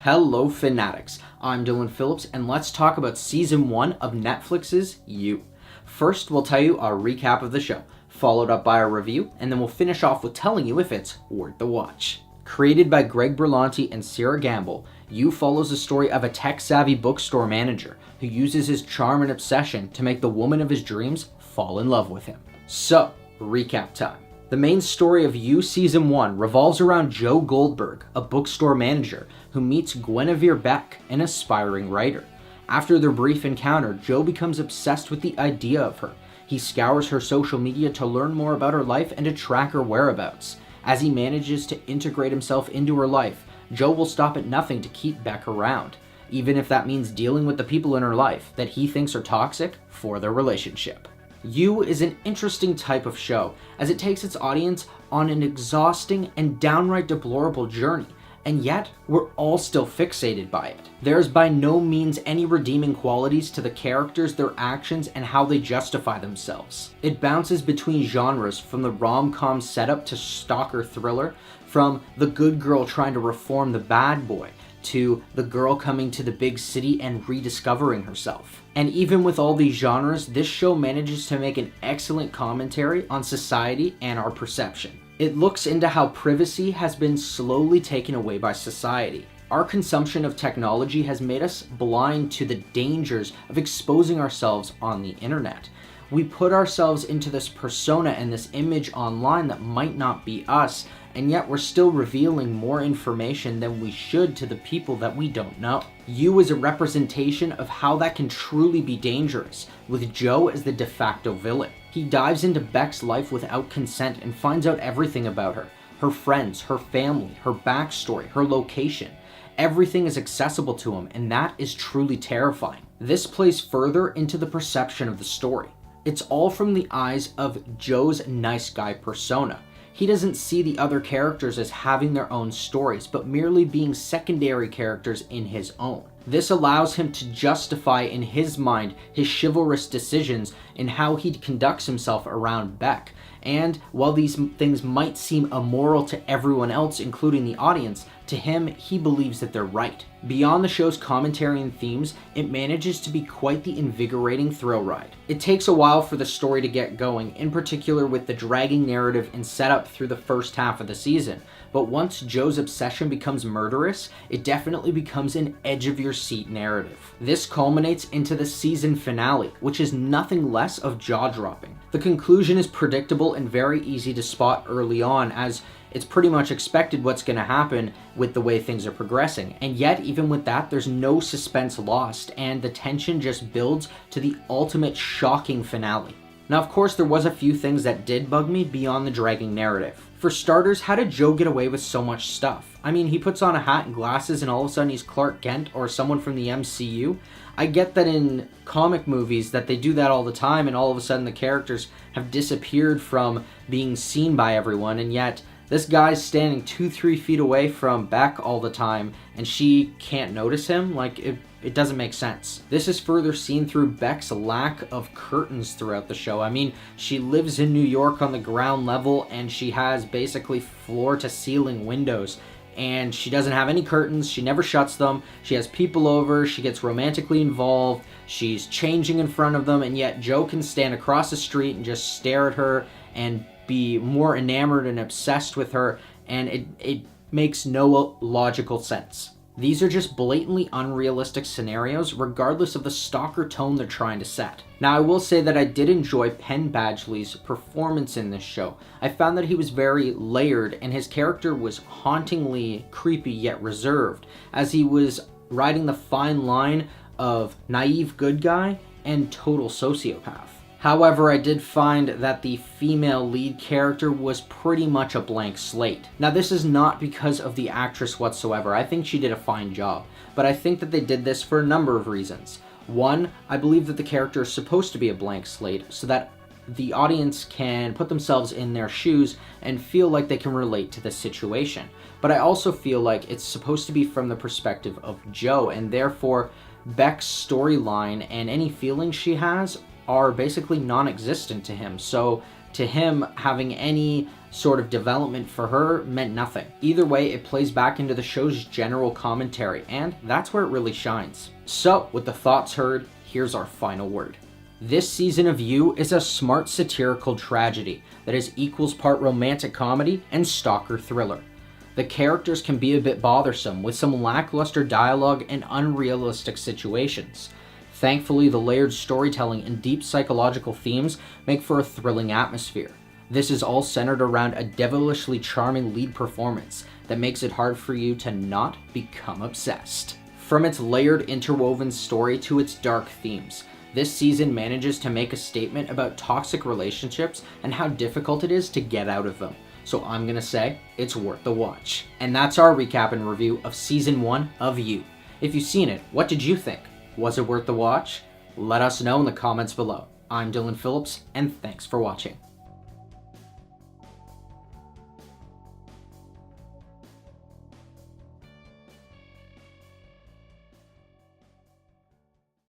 Hello Fanatics, I'm Dylan Phillips and let's talk about Season 1 of Netflix's You. First we'll tell you our recap of the show, followed up by a review, and then we'll finish off with telling you if it's worth the watch. Created by Greg Berlanti and Sera, You follows the story of a tech-savvy bookstore manager who uses his charm and obsession to make the woman of his dreams fall in love with him. So, recap time. The main story of You Season 1 revolves around Joe Goldberg, a bookstore manager who meets Guinevere Beck, an aspiring writer. After their brief encounter, Joe becomes obsessed with the idea of her. He scours her social media to learn more about her life and to track her whereabouts. As he manages to integrate himself into her life, Joe will stop at nothing to keep Beck around, even if that means dealing with the people in her life that he thinks are toxic for their relationship. You is an interesting type of show, as it takes its audience on an exhausting and downright deplorable journey, and yet we're all still fixated by it. There is by no means any redeeming qualities to the characters, their actions, and how they justify themselves. It bounces between genres, from the rom-com setup to stalker thriller, from the good girl trying to reform the bad boy, to the girl coming to the big city and rediscovering herself. And even with all these genres, this show manages to make an excellent commentary on society and our perception. It looks into how privacy has been slowly taken away by society. Our consumption of technology has made us blind to the dangers of exposing ourselves on the internet. We put ourselves into this persona and this image online that might not be us, and yet we're still revealing more information than we should to the people that we don't know. You is a representation of how that can truly be dangerous, with Joe as the de facto villain. He dives into Beck's life without consent and finds out everything about her, her friends, her family, her backstory, her location. Everything is accessible to him, and that is truly terrifying. This plays further into the perception of the story. It's all from the eyes of Joe's nice guy persona. He doesn't see the other characters as having their own stories, but merely being secondary characters in his own. This allows him to justify in his mind his chivalrous decisions in how he conducts himself around Beck. And while these things might seem immoral to everyone else, including the audience, to him, he believes that they're right. Beyond the show's commentary and themes, it manages to be quite the invigorating thrill ride. It takes a while for the story to get going, in particular with the dragging narrative and setup through the first half of the season. But once Joe's obsession becomes murderous, it definitely becomes an edge-of-your-seat narrative. This culminates into the season finale, which is nothing less of jaw-dropping. The conclusion is predictable and very easy to spot early on, as it's pretty much expected what's going to happen with the way things are progressing. And yet, even with that, there's no suspense lost, and the tension just builds to the ultimate shocking finale. Now, of course, there was a few things that did bug me beyond the dragging narrative. For starters, how did Joe get away with so much stuff? I mean, he puts on a hat and glasses and all of a sudden he's Clark Kent or someone from the MCU. I get that in comic movies that they do that all the time, and all of a sudden the characters have disappeared from being seen by everyone, and yet this guy's standing 2-3 feet away from Beck all the time and she can't notice him. Like, it doesn't make sense. This is further seen through Beck's lack of curtains throughout the show. I mean, she lives in New York on the ground level and she has basically floor to ceiling windows, and she doesn't have any curtains. She never shuts them. She has people over. She gets romantically involved. She's changing in front of them, and yet Joe can stand across the street and just stare at her and be more enamored and obsessed with her, and it makes no logical sense. These are just blatantly unrealistic scenarios, regardless of the stalker tone they're trying to set. Now, I will say that I did enjoy Penn Badgley's performance in this show. I found that he was very layered, and his character was hauntingly creepy yet reserved, as he was riding the fine line of naive good guy and total sociopath. However, I did find that the female lead character was pretty much a blank slate. Now, this is not because of the actress whatsoever. I think she did a fine job, but I think that they did this for a number of reasons. One, I believe that the character is supposed to be a blank slate so that the audience can put themselves in their shoes and feel like they can relate to the situation. But I also feel like it's supposed to be from the perspective of Joe, and therefore Beck's storyline and any feelings she has are basically non-existent to him. So to him, having any sort of development for her meant nothing. Either way, it plays back into the show's general commentary, and that's where it really shines. So, with the thoughts heard, here's our final word. This season of You is a smart satirical tragedy that is equals part romantic comedy and stalker thriller. The characters can be a bit bothersome, with some lackluster dialogue and unrealistic situations. Thankfully, the layered storytelling and deep psychological themes make for a thrilling atmosphere. This is all centered around a devilishly charming lead performance that makes it hard for you to not become obsessed. From its layered interwoven story to its dark themes, this season manages to make a statement about toxic relationships and how difficult it is to get out of them. So I'm gonna say, it's worth the watch. And that's our recap and review of Season 1 of You. If you've seen it, what did you think? Was it worth the watch? Let us know in the comments below. I'm Dylan Phillips, and thanks for watching.